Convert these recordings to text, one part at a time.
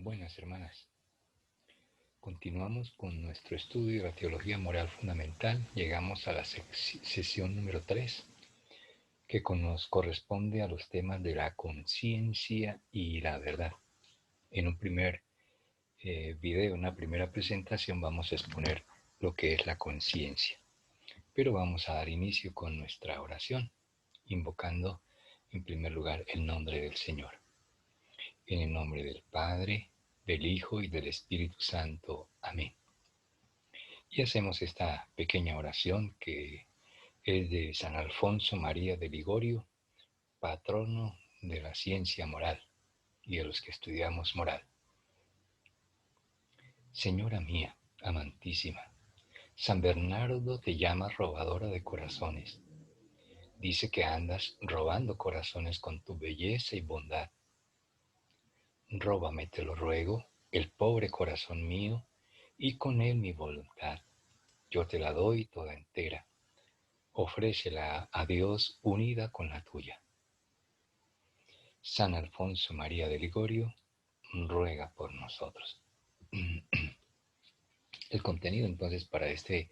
Buenas hermanas, continuamos con nuestro estudio de la teología moral fundamental. Llegamos a la sesión número 3, que nos corresponde a los temas de la conciencia y la verdad. En un primer video, una primera presentación, vamos a exponer lo que es la conciencia. Pero vamos a dar inicio con nuestra oración, invocando en primer lugar el nombre del Señor. En el nombre del Padre, del Hijo y del Espíritu Santo. Amén. Y hacemos esta pequeña oración que es de San Alfonso María de Ligorio, patrono de la ciencia moral y de los que estudiamos moral. Señora mía, amantísima, San Bernardo te llama robadora de corazones. Dice que andas robando corazones con tu belleza y bondad. Róbame, te lo ruego, el pobre corazón mío, y con él mi voluntad. Yo te la doy toda entera. Ofrécela a Dios unida con la tuya. San Alfonso María de Ligorio, ruega por nosotros. El contenido entonces para este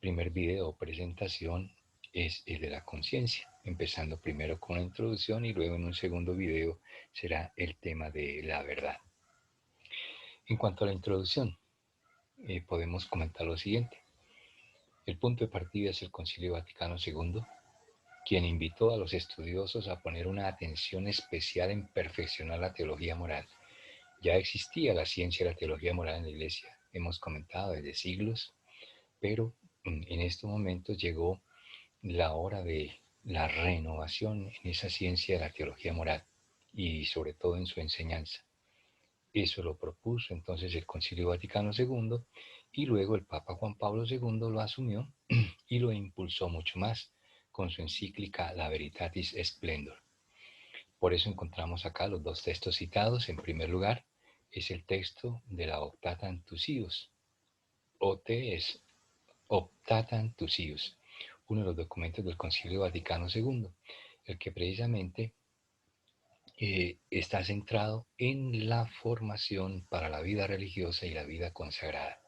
primer video o presentación es el de la conciencia, empezando primero con la introducción y luego en un segundo video será el tema de la verdad. En cuanto a la introducción, podemos comentar lo siguiente. El punto de partida es el Concilio Vaticano II, quien invitó a los estudiosos a poner una atención especial en perfeccionar la teología moral. Ya existía la ciencia de la teología moral en la Iglesia, hemos comentado desde siglos, pero en estos momentos llegó la hora de la renovación en esa ciencia de la teología moral y sobre todo en su enseñanza. Eso lo propuso entonces el Concilio Vaticano II y luego el Papa Juan Pablo II lo asumió y lo impulsó mucho más con su encíclica La Veritatis Splendor. Por eso encontramos acá los dos textos citados. En primer lugar, es el texto de la Optata Tusius. OT es Optata Tusius, uno de los documentos del Concilio Vaticano II, el que precisamente está centrado en la formación para la vida religiosa y la vida consagrada.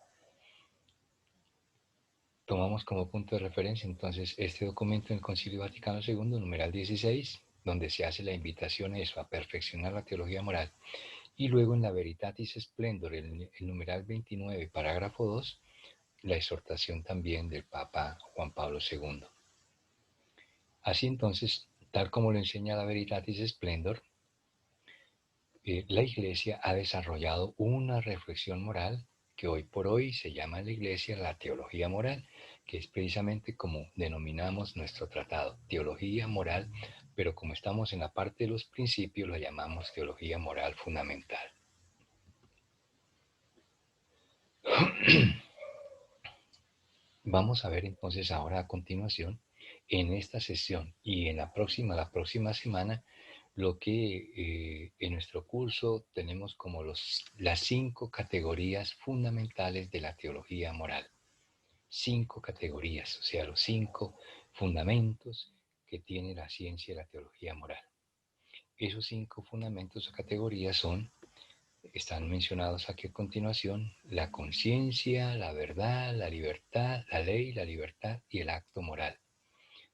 Tomamos como punto de referencia entonces este documento del Concilio Vaticano II, numeral 16, donde se hace la invitación a eso, a perfeccionar la teología moral. Y luego en la Veritatis Splendor, el numeral 29, parágrafo 2, la exhortación también del Papa Juan Pablo II. Así entonces, tal como lo enseña la Veritatis Splendor, la Iglesia ha desarrollado una reflexión moral que hoy por hoy se llama en la Iglesia la teología moral, que es precisamente como denominamos nuestro tratado, teología moral, pero como estamos en la parte de los principios, lo llamamos teología moral fundamental. Vamos a ver entonces ahora a continuación, en esta sesión y en la próxima semana, lo que en nuestro curso tenemos como las 5 categorías fundamentales de la teología moral. 5 categorías, o sea, los 5 fundamentos que tiene la ciencia de la teología moral. Esos 5 fundamentos o categorías están mencionados aquí a continuación: la conciencia, la verdad, la libertad, la ley, la libertad y el acto moral.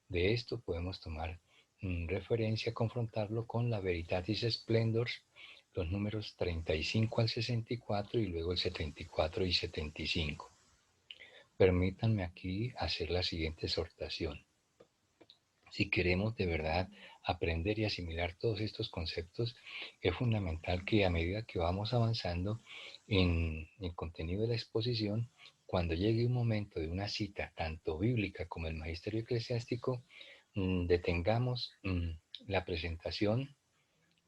De esto podemos tomar referencia, confrontarlo con la Veritatis Splendor, los números 35 al 64 y luego el 74 y 75. Permítanme aquí hacer la siguiente exhortación. Si queremos de verdad aprender y asimilar todos estos conceptos, es fundamental que a medida que vamos avanzando en el contenido de la exposición, cuando llegue un momento de una cita, tanto bíblica como el magisterio eclesiástico, detengamos la presentación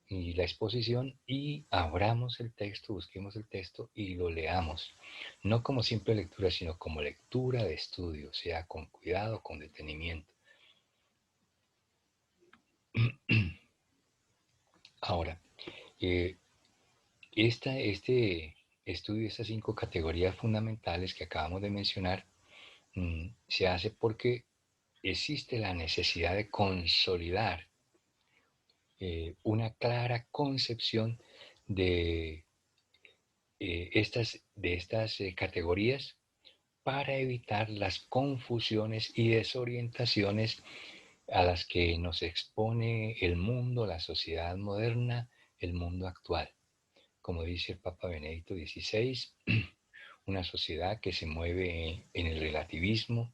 y la exposición y abramos el texto, busquemos el texto y lo leamos. No como simple lectura, sino como lectura de estudio, o sea, con cuidado, con detenimiento. Ahora, este estudio, estas 5 categorías fundamentales que acabamos de mencionar, se hace porque existe la necesidad de consolidar una clara concepción de de estas categorías para evitar las confusiones y desorientaciones a las que nos expone el mundo, la sociedad moderna, el mundo actual. Como dice el Papa Benedicto XVI, una sociedad que se mueve en el relativismo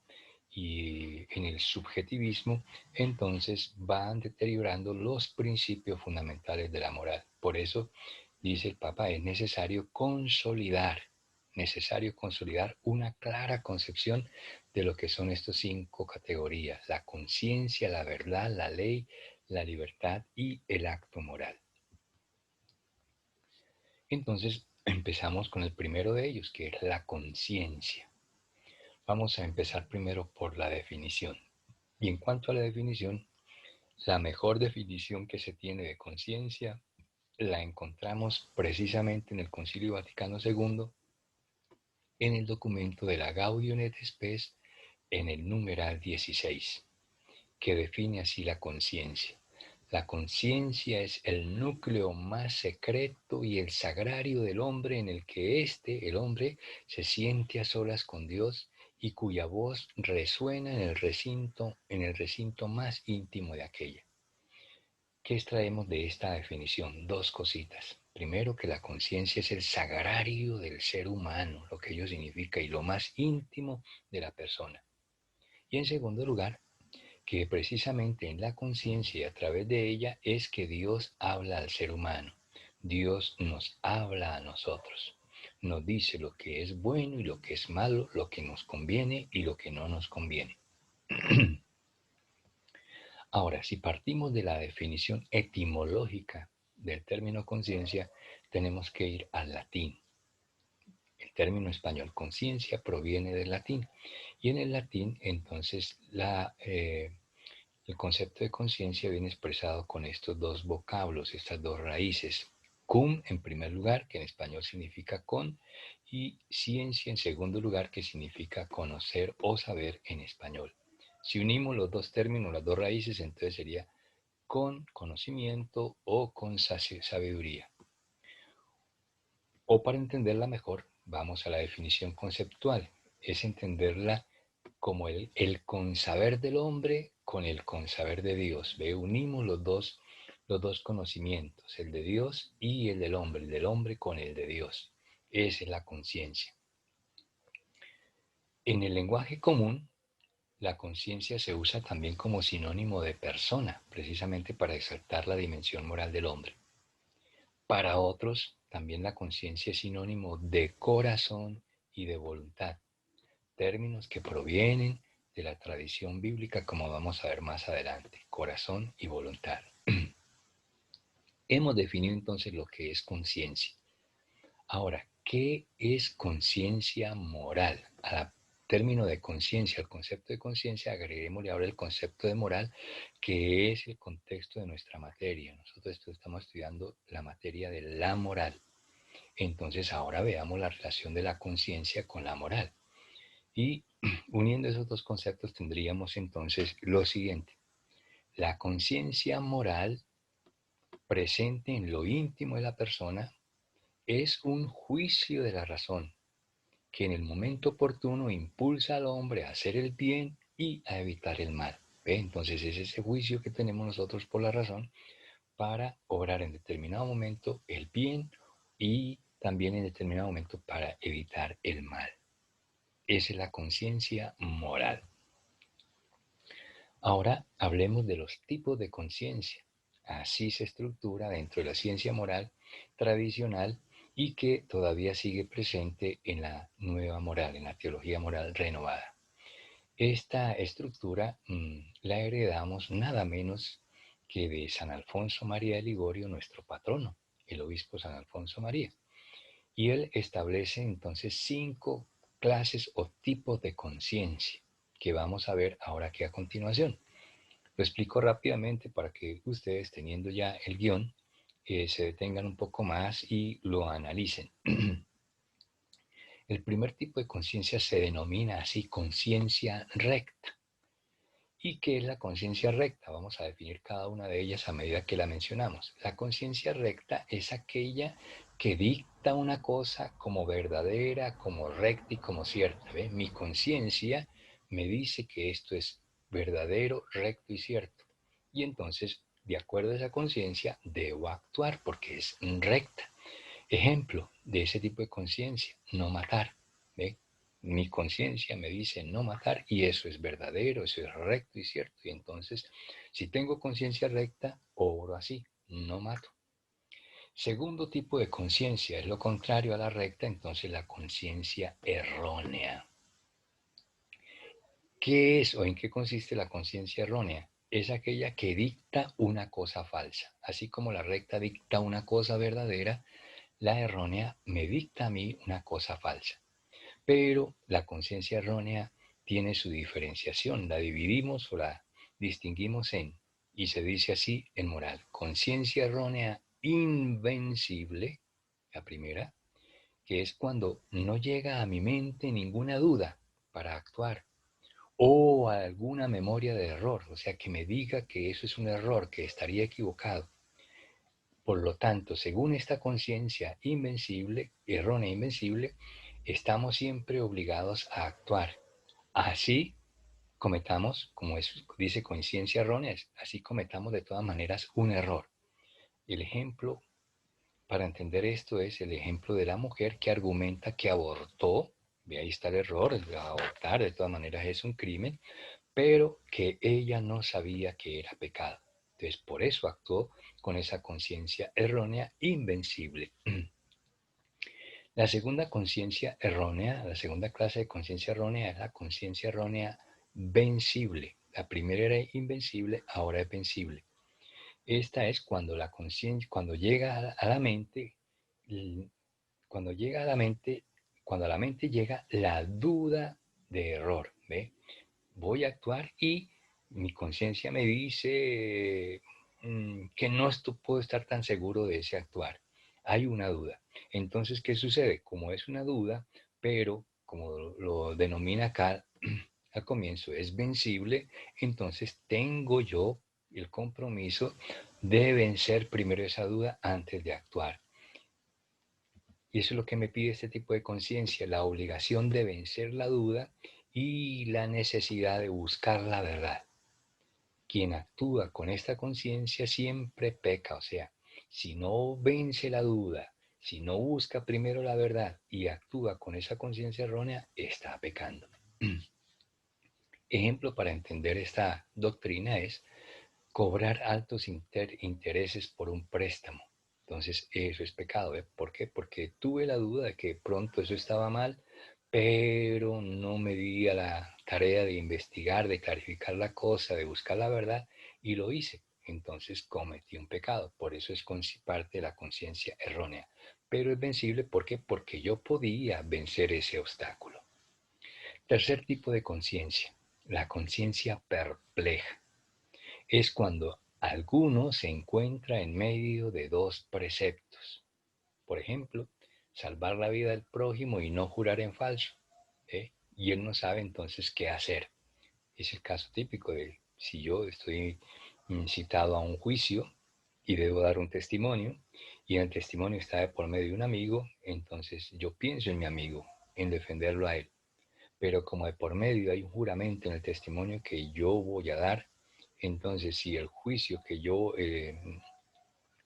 y en el subjetivismo, entonces van deteriorando los principios fundamentales de la moral. Por eso, dice el Papa, es necesario consolidar una clara concepción de lo que son estas 5 categorías: la conciencia, la verdad, la ley, la libertad y el acto moral. Entonces, empezamos con el primero de ellos, que es la conciencia. Vamos a empezar primero por la definición. Y en cuanto a la definición, la mejor definición que se tiene de conciencia la encontramos precisamente en el Concilio Vaticano II, en el documento de la Gaudium et Spes, en el numeral 16, que define así la conciencia. La conciencia es el núcleo más secreto y el sagrario del hombre, en el que el hombre, se siente a solas con Dios y cuya voz resuena en el recinto más íntimo de aquella. ¿Qué extraemos de esta definición? Dos cositas. Primero, que la conciencia es el sagrario del ser humano, lo que ello significa, y lo más íntimo de la persona. Y en segundo lugar, que precisamente en la conciencia y a través de ella es que Dios habla al ser humano. Dios nos habla a nosotros. Nos dice lo que es bueno y lo que es malo, lo que nos conviene y lo que no nos conviene. Ahora, si partimos de la definición etimológica del término conciencia, tenemos que ir al latín. El término español conciencia proviene del latín. Y en el latín, entonces, el concepto de conciencia viene expresado con estos dos vocablos, estas dos raíces. Cum, en primer lugar, que en español significa con, y ciencia, en segundo lugar, que significa conocer o saber en español. Si unimos los dos términos, las dos raíces, entonces sería con conocimiento o con sabiduría. O para entenderla mejor, vamos a la definición conceptual. Es entenderla como el consaber del hombre con el consaber de Dios. ¿Ve? Unimos los dos conocimientos, el de Dios y el del hombre con el de Dios. Esa es la conciencia. En el lenguaje común, la conciencia se usa también como sinónimo de persona, precisamente para exaltar la dimensión moral del hombre. Para otros, también la conciencia es sinónimo de corazón y de voluntad, términos que provienen de la tradición bíblica, como vamos a ver más adelante: corazón y voluntad. Hemos definido entonces lo que es conciencia. Ahora, ¿qué es conciencia moral? Al término de conciencia, al concepto de conciencia, agreguémosle ahora el concepto de moral, que es el contexto de nuestra materia. Nosotros estamos estudiando la materia de la moral. Entonces ahora veamos la relación de la conciencia con la moral. Y uniendo esos dos conceptos tendríamos entonces lo siguiente: la conciencia moral, presente en lo íntimo de la persona, es un juicio de la razón que en el momento oportuno impulsa al hombre a hacer el bien y a evitar el mal. ¿Ve? Entonces es ese juicio que tenemos nosotros por la razón para obrar en determinado momento el bien y también en determinado momento para evitar el mal. Esa es la conciencia moral. Ahora hablemos de los tipos de conciencia. Así se estructura dentro de la ciencia moral tradicional y que todavía sigue presente en la nueva moral, en la teología moral renovada. Esta estructura la heredamos nada menos que de San Alfonso María de Ligorio, nuestro patrono, el obispo San Alfonso María. Y él establece entonces 5 clases o tipos de conciencia que vamos a ver ahora aquí a continuación. Lo explico rápidamente para que ustedes, teniendo ya el guión, se detengan un poco más y lo analicen. El primer tipo de conciencia se denomina así conciencia recta. ¿Y qué es la conciencia recta? Vamos a definir cada una de ellas a medida que la mencionamos. La conciencia recta es aquella que dicta una cosa como verdadera, como recta y como cierta. ¿Ve? Mi conciencia me dice que esto es verdadero, recto y cierto. Y entonces, de acuerdo a esa conciencia, debo actuar porque es recta. Ejemplo de ese tipo de conciencia, no matar. ¿Ve? Mi conciencia me dice no matar y eso es verdadero, eso es recto y cierto. Y entonces, si tengo conciencia recta, obro así, no mato. Segundo tipo de conciencia es lo contrario a la recta, entonces la conciencia errónea. ¿Qué es o en qué consiste la conciencia errónea? Es aquella que dicta una cosa falsa. Así como la recta dicta una cosa verdadera, la errónea me dicta a mí una cosa falsa. Pero la conciencia errónea tiene su diferenciación. La dividimos o la distinguimos y se dice así en moral, conciencia errónea invencible, la primera, que es cuando no llega a mi mente ninguna duda para actuar o alguna memoria de error, o sea, que me diga que eso es un error, que estaría equivocado. Por lo tanto, según esta conciencia invencible, errónea e invencible, estamos siempre obligados a actuar. Así cometamos, como dice conciencia errónea, así cometamos de todas maneras un error. El ejemplo para entender esto es el ejemplo de la mujer que argumenta que abortó, ve ahí está el error, el abortar de todas maneras es un crimen, pero que ella no sabía que era pecado. Entonces, por eso actuó con esa conciencia errónea invencible. La segunda conciencia errónea, la segunda clase de conciencia errónea es la conciencia errónea vencible. La primera era invencible, ahora es vencible. Esta es cuando la conciencia, cuando llega a la mente, cuando llega a la mente, cuando a la mente llega la duda de error, ¿ve? Voy a actuar y mi conciencia me dice que no puedo estar tan seguro de ese actuar. Hay una duda. Entonces, ¿qué sucede? Como es una duda, pero como lo denomina acá al comienzo, es vencible, entonces tengo yo el compromiso de vencer primero esa duda antes de actuar. Y eso es lo que me pide este tipo de conciencia, la obligación de vencer la duda y la necesidad de buscar la verdad. Quien actúa con esta conciencia siempre peca, o sea, si no vence la duda, si no busca primero la verdad y actúa con esa conciencia errónea, está pecando. Ejemplo para entender esta doctrina es cobrar altos intereses por un préstamo. Entonces, eso es pecado. ¿Eh? ¿Por qué? Porque tuve la duda de que pronto eso estaba mal, pero no me di a la tarea de investigar, de clarificar la cosa, de buscar la verdad, y lo hice. Entonces cometí un pecado. Por eso es parte de la conciencia errónea. Pero es vencible, ¿por qué? Porque yo podía vencer ese obstáculo. Tercer tipo de conciencia, la conciencia perpleja. Es cuando alguno se encuentra en medio de dos preceptos. Por ejemplo, salvar la vida del prójimo y no jurar en falso. Y él no sabe entonces qué hacer. Es el caso típico de si yo estoy citado a un juicio y debo dar un testimonio y el testimonio está de por medio de un amigo, entonces yo pienso en mi amigo, en defenderlo a él. Pero como de por medio hay un juramento en el testimonio que yo voy a dar, entonces si el juicio que yo, en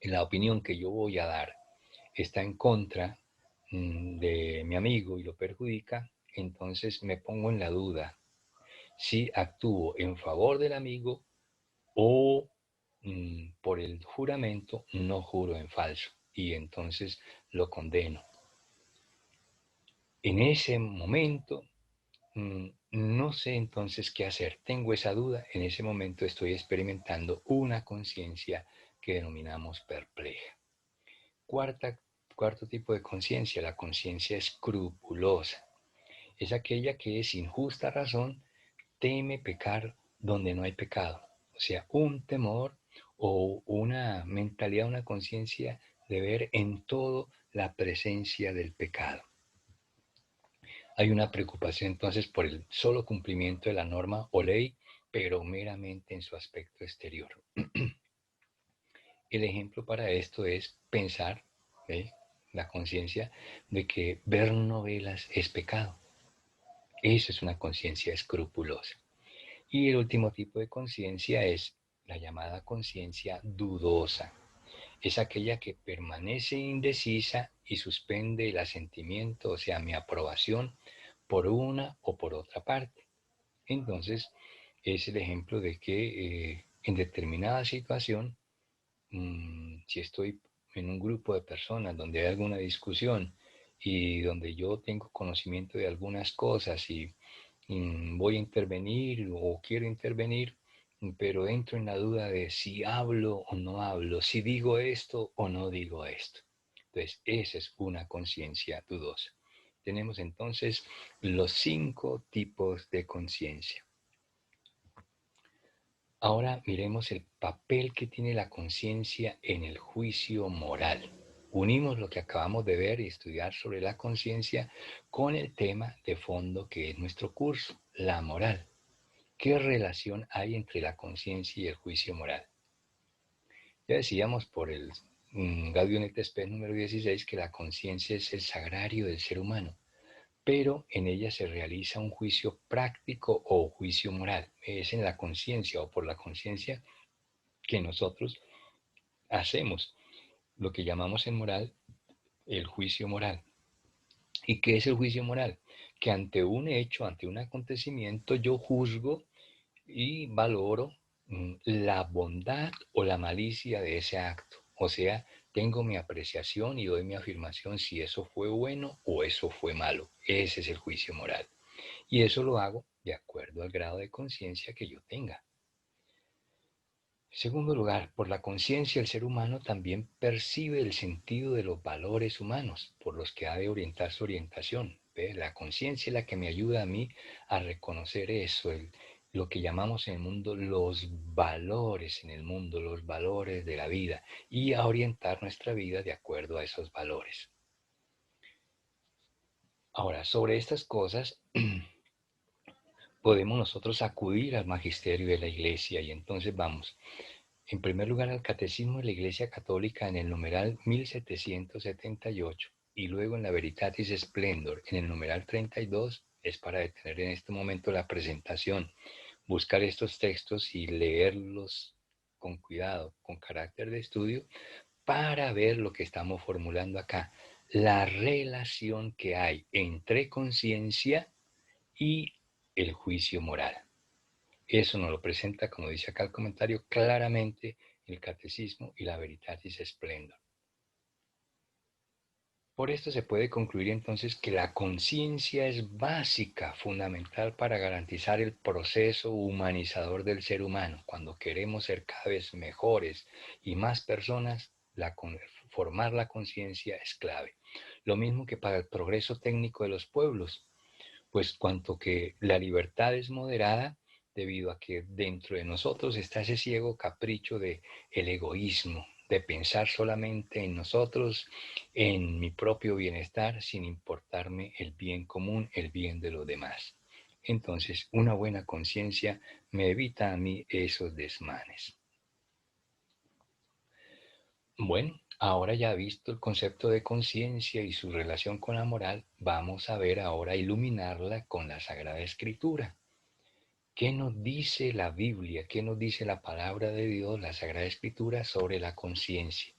la opinión que yo voy a dar está en contra de mi amigo y lo perjudica, entonces me pongo en la duda si actúo en favor del amigo o por el juramento no juro en falso y entonces lo condeno. En ese momento no sé entonces qué hacer. Tengo esa duda. En ese momento estoy experimentando una conciencia que denominamos perpleja. Cuarto tipo de conciencia, la conciencia escrupulosa. Es aquella que sin justa razón teme pecar donde no hay pecado. O sea, un temor o una mentalidad, una conciencia de ver en todo la presencia del pecado. Hay una preocupación entonces por el solo cumplimiento de la norma o ley, pero meramente en su aspecto exterior. El ejemplo para esto es pensar, ¿ve? la conciencia de que ver novelas es pecado. Eso es una conciencia escrupulosa. Y el último tipo de conciencia es la llamada conciencia dudosa. Es aquella que permanece indecisa y suspende el asentimiento, o sea, mi aprobación por una o por otra parte. Entonces, es el ejemplo de que en determinada situación, si estoy en un grupo de personas donde hay alguna discusión y donde yo tengo conocimiento de algunas cosas y voy a intervenir o quiero intervenir, pero entro en la duda de si hablo o no hablo, si digo esto o no digo esto. Entonces, esa es una conciencia dudosa. Tenemos entonces los 5 tipos de conciencia. Ahora miremos el papel que tiene la conciencia en el juicio moral. Unimos lo que acabamos de ver y estudiar sobre la conciencia con el tema de fondo que es nuestro curso, la moral. ¿Qué relación hay entre la conciencia y el juicio moral? Ya decíamos por el Gaudium et Spes número 16 que la conciencia es el sagrario del ser humano, pero en ella se realiza un juicio práctico o juicio moral. Es en la conciencia o por la conciencia que nosotros hacemos lo que llamamos en moral el juicio moral. ¿Y qué es el juicio moral? Que ante un hecho, ante un acontecimiento, yo juzgo y valoro la bondad o la malicia de ese acto. O sea, tengo mi apreciación y doy mi afirmación si eso fue bueno o eso fue malo. Ese es el juicio moral. Y eso lo hago de acuerdo al grado de conciencia que yo tenga. En segundo lugar, por la conciencia el ser humano también percibe el sentido de los valores humanos por los que ha de orientar su orientación. ¿Ve? La conciencia es la que me ayuda a mí a reconocer eso, lo que llamamos en el mundo los valores en el mundo, los valores de la vida y a orientar nuestra vida de acuerdo a esos valores. Ahora, sobre estas cosas podemos nosotros acudir al magisterio de la Iglesia y entonces vamos. En primer lugar, al Catecismo de la Iglesia Católica en el numeral 1778 y luego en la Veritatis Splendor en el numeral 32, es para detener en este momento la presentación, buscar estos textos y leerlos con cuidado, con carácter de estudio, para ver lo que estamos formulando acá, la relación que hay entre conciencia y el juicio moral. Eso nos lo presenta, como dice acá el comentario, claramente el Catecismo y la Veritatis Splendor. Por esto se puede concluir entonces que la conciencia es básica, fundamental para garantizar el proceso humanizador del ser humano. Cuando queremos ser cada vez mejores y más personas, formar la conciencia es clave. Lo mismo que para el progreso técnico de los pueblos, pues cuanto que la libertad es moderada, debido a que dentro de nosotros está ese ciego capricho de el egoísmo, de pensar solamente en nosotros, en mi propio bienestar, sin importarme el bien común, el bien de los demás. Entonces, una buena conciencia me evita a mí esos desmanes. Bueno, ahora ya visto el concepto de conciencia y su relación con la moral, vamos a ver ahora iluminarla con la Sagrada Escritura. ¿Qué nos dice la Biblia? ¿Qué nos dice la palabra de Dios, la Sagrada Escritura, sobre la conciencia?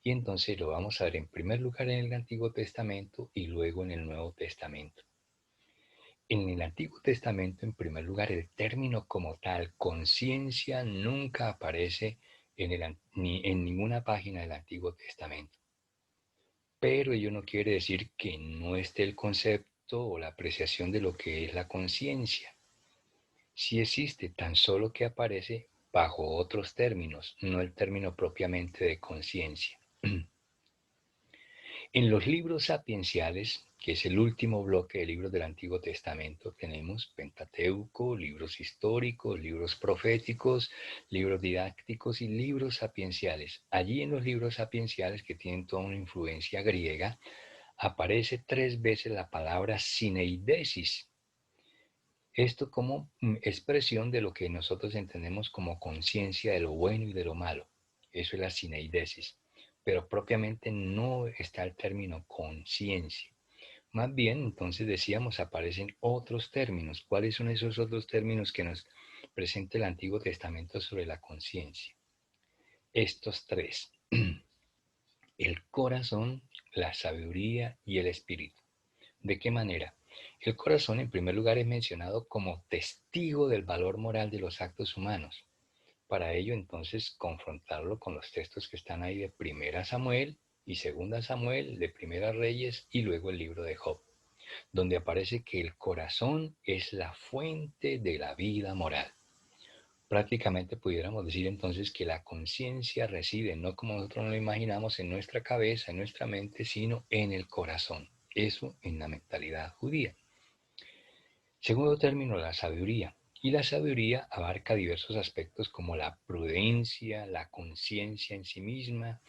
Y entonces lo vamos a ver en primer lugar en el Antiguo Testamento y luego en el Nuevo Testamento. En el Antiguo Testamento, en primer lugar, el término como tal, conciencia, nunca aparece ni en ninguna página del Antiguo Testamento. Pero ello no quiere decir que no esté el concepto o la apreciación de lo que es la conciencia. Sí existe, tan solo que aparece bajo otros términos, no el término propiamente de conciencia. En los libros sapienciales, que es el último bloque de libros del Antiguo Testamento, tenemos Pentateuco, libros históricos, libros proféticos, libros didácticos y libros sapienciales. Allí en los libros sapienciales, que tienen toda una influencia griega, aparece 3 veces la palabra sineidesis. Esto como expresión de lo que nosotros entendemos como conciencia de lo bueno y de lo malo. Eso es la sineidesis. pero propiamente no está el término conciencia. Más bien, entonces decíamos, aparecen otros términos. ¿Cuáles son esos otros términos que nos presenta el Antiguo Testamento sobre la conciencia? Estos tres: el corazón, la sabiduría y el espíritu. ¿De qué manera? El corazón, en primer lugar, es mencionado como testigo del valor moral de los actos humanos. Para ello, entonces, confrontarlo con los textos que están ahí de Primera Samuel y Segunda Samuel, de Primera Reyes y luego el libro de Job, donde aparece que el corazón es la fuente de la vida moral. Prácticamente pudiéramos decir entonces que la conciencia reside, no como nosotros lo imaginamos, en nuestra cabeza, en nuestra mente, sino en el corazón. Eso en la mentalidad judía. Segundo término, la sabiduría. Y la sabiduría abarca diversos aspectos como la prudencia, la conciencia en sí misma,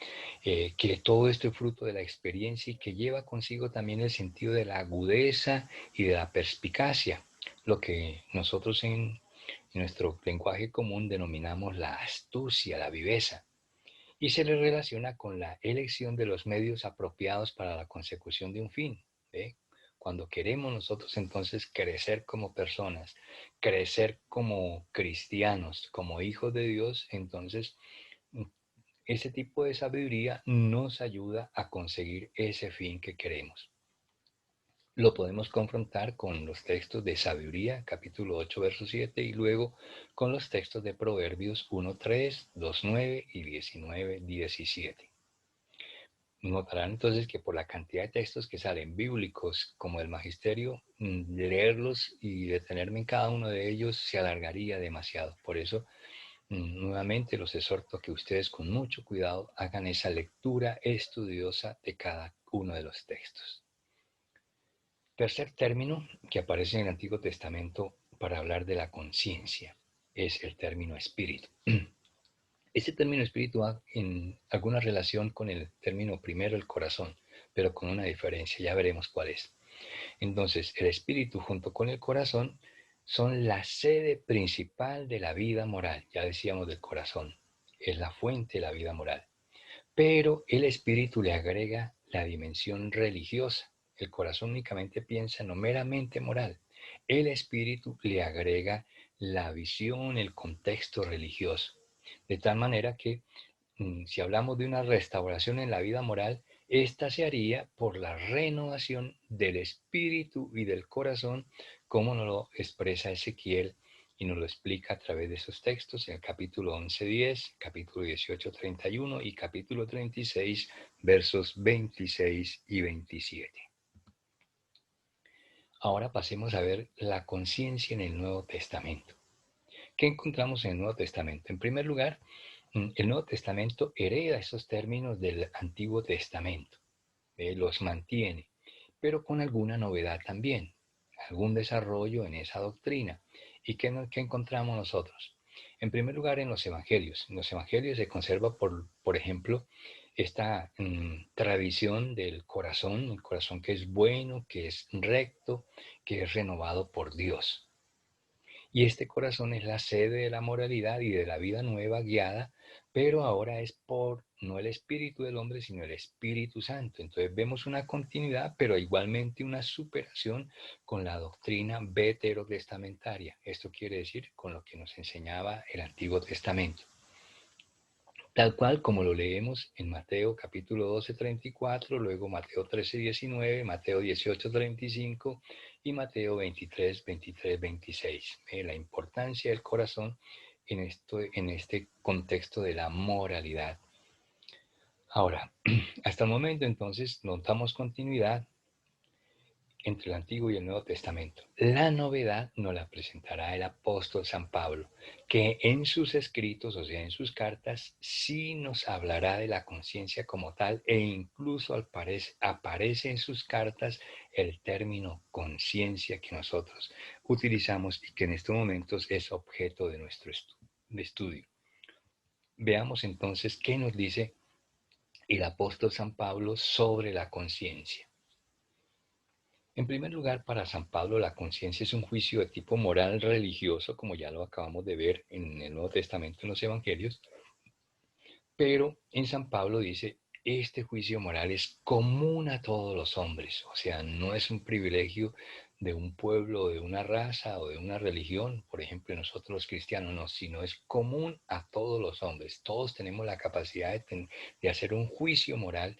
que todo esto es fruto de la experiencia y que lleva consigo también el sentido de la agudeza y de la perspicacia, lo que nosotros en nuestro lenguaje común denominamos la astucia, la viveza, y se le relaciona con la elección de los medios apropiados para la consecución de un fin. ¿Ve? Cuando queremos nosotros entonces crecer como personas, crecer como cristianos, como hijos de Dios, entonces ese tipo de sabiduría nos ayuda a conseguir ese fin que queremos. Lo podemos confrontar con los textos de Sabiduría, capítulo 8, verso 7, y luego con los textos de Proverbios 1, 3, 2, 9 y 19, 17. Notarán entonces que por la cantidad de textos que salen bíblicos como el magisterio, leerlos y detenerme en cada uno de ellos se alargaría demasiado. Por eso, nuevamente los exhorto a que ustedes con mucho cuidado hagan esa lectura estudiosa de cada uno de los textos. Tercer término que aparece en el Antiguo Testamento para hablar de la conciencia es el término espíritu. Este término espíritu ha en alguna relación con el término primero, el corazón, pero con una diferencia, ya veremos cuál es. Entonces, el espíritu junto con el corazón son la sede principal de la vida moral, ya decíamos del corazón, es la fuente de la vida moral. Pero el espíritu le agrega la dimensión religiosa. El corazón únicamente piensa en lo meramente moral. El espíritu le agrega la visión, el contexto religioso. De tal manera que si hablamos de una restauración en la vida moral, esta se haría por la renovación del espíritu y del corazón, como nos lo expresa Ezequiel y nos lo explica a través de esos textos en el capítulo 11:10, capítulo 18:31 y capítulo 36, versos 26 y 27. Ahora pasemos a ver la conciencia en el Nuevo Testamento. ¿Qué encontramos en el Nuevo Testamento? En primer lugar, el Nuevo Testamento hereda esos términos del Antiguo Testamento, los mantiene, pero con alguna novedad también, algún desarrollo en esa doctrina. ¿Y qué encontramos nosotros? En primer lugar, en los Evangelios. En los Evangelios se conserva, por ejemplo, esta tradición del corazón, el corazón que es bueno, que es recto, que es renovado por Dios. Y este corazón es la sede de la moralidad y de la vida nueva guiada, pero ahora es por no el espíritu del hombre, sino el Espíritu Santo. Entonces vemos una continuidad, pero igualmente una superación con la doctrina veterotestamentaria. Esto quiere decir con lo que nos enseñaba el Antiguo Testamento. Tal cual como lo leemos en Mateo capítulo 12, 34, luego Mateo 13, 19, Mateo 18, 35 y Mateo 23, 23, 26. La importancia del corazón en este contexto de la moralidad. Ahora, hasta el momento entonces notamos continuidad entre el Antiguo y el Nuevo Testamento. La novedad nos la presentará el apóstol San Pablo, que en sus escritos, o sea, en sus cartas, sí nos hablará de la conciencia como tal e incluso aparece en sus cartas el término conciencia que nosotros utilizamos y que en estos momentos es objeto de nuestro estudio. Veamos entonces qué nos dice el apóstol San Pablo sobre la conciencia. En primer lugar, para San Pablo, la conciencia es un juicio de tipo moral religioso, como ya lo acabamos de ver en el Nuevo Testamento, en los Evangelios, pero en San Pablo dice, Este juicio moral es común a todos los hombres, o sea, no es un privilegio de un pueblo, de una raza o de una religión, por ejemplo, nosotros los cristianos no, sino es común a todos los hombres. Todos tenemos la capacidad de hacer un juicio moral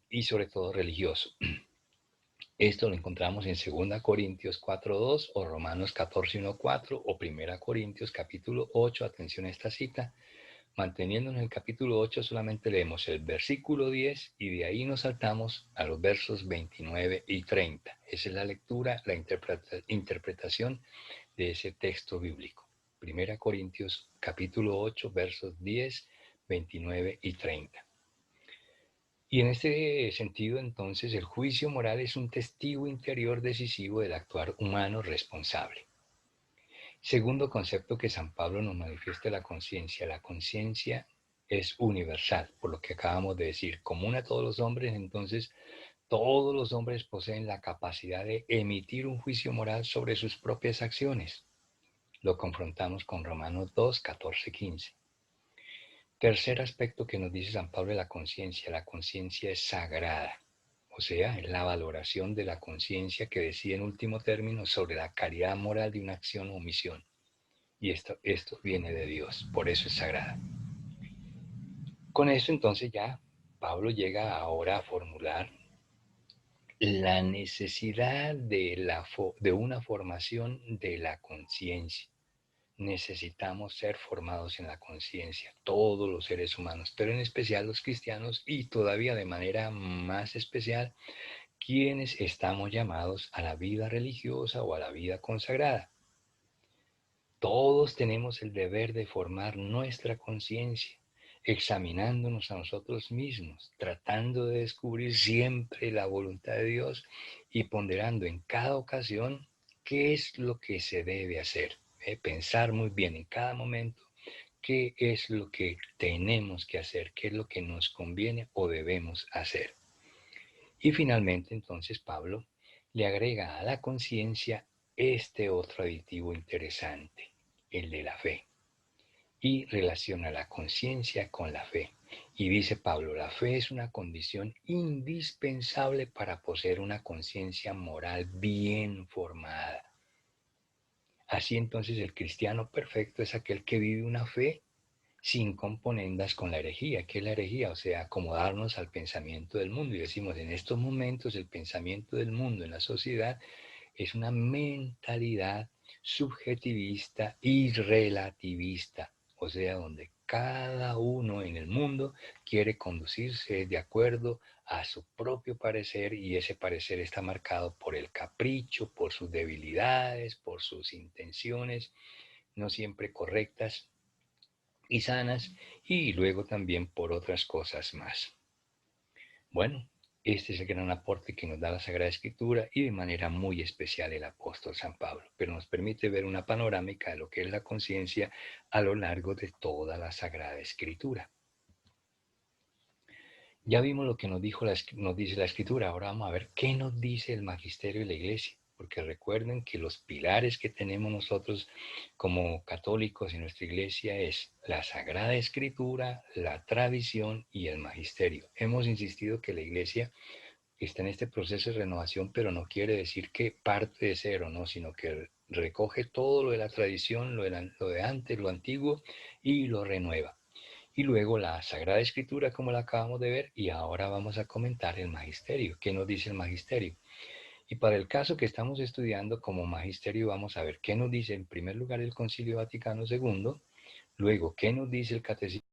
y sobre todo religioso. Esto lo encontramos en 2 Corintios 4:2 o Romanos 14:1-4 o 1 Corintios capítulo 8, atención a esta cita. Manteniéndonos en el capítulo 8, solamente leemos el versículo 10 y de ahí nos saltamos a los versos 29 y 30. Esa es la lectura, la interpretación de ese texto bíblico. 1 Corintios capítulo 8, versos 10, 29 y 30. Y en este sentido, entonces, el juicio moral es un testigo interior decisivo del actuar humano responsable. Segundo concepto que San Pablo nos manifiesta la conciencia. La conciencia es universal, por lo que acabamos de decir, común a todos los hombres, entonces todos los hombres poseen la capacidad de emitir un juicio moral sobre sus propias acciones. Lo confrontamos con Romanos 2, 14, 15. Tercer aspecto que nos dice San Pablo de la conciencia es sagrada, o sea, es la valoración de la conciencia que decide en último término sobre la calidad moral de una acción o omisión. Y esto viene de Dios, por eso es sagrada. Con eso entonces ya Pablo llega ahora a formular la necesidad de una formación de la conciencia. Necesitamos ser formados en la conciencia, todos los seres humanos, pero en especial los cristianos y todavía de manera más especial quienes estamos llamados a la vida religiosa o a la vida consagrada. Todos tenemos el deber de formar nuestra conciencia, examinándonos a nosotros mismos, tratando de descubrir siempre la voluntad de Dios y ponderando en cada ocasión qué es lo que se debe hacer. Pensar muy bien en cada momento qué es lo que tenemos que hacer, qué es lo que nos conviene o debemos hacer. Y finalmente, entonces, Pablo le agrega a la conciencia este otro aditivo interesante, el de la fe, y relaciona la conciencia con la fe. Y dice Pablo, la fe es una condición indispensable para poseer una conciencia moral bien formada. Así entonces el cristiano perfecto es aquel que vive una fe sin componendas con la herejía. ¿Qué es la herejía? O sea, acomodarnos al pensamiento del mundo. Y decimos, en estos momentos el pensamiento del mundo en la sociedad es una mentalidad subjetivista y relativista, o sea, donde cada uno en el mundo quiere conducirse de acuerdo a su propio parecer y ese parecer está marcado por el capricho, por sus debilidades, por sus intenciones no siempre correctas y sanas y luego también por otras cosas más. Bueno, este es el gran aporte que nos da la Sagrada Escritura y de manera muy especial el apóstol San Pablo, pero nos permite ver una panorámica de lo que es la conciencia a lo largo de toda la Sagrada Escritura. Ya vimos lo que nos dice la Escritura, ahora vamos a ver qué nos dice el magisterio de la Iglesia, porque recuerden que los pilares que tenemos nosotros como católicos en nuestra Iglesia es la Sagrada Escritura, la tradición y el magisterio. Hemos insistido que la Iglesia está en este proceso de renovación, pero no quiere decir que parte de cero, ¿no? Sino que recoge todo lo de la tradición, lo de antes, lo antiguo, y lo renueva. Y luego la Sagrada Escritura, como la acabamos de ver, y ahora vamos a comentar el magisterio. ¿Qué nos dice el magisterio? Y para el caso que estamos estudiando como magisterio, vamos a ver qué nos dice en primer lugar el Concilio Vaticano II, luego qué nos dice el Catecismo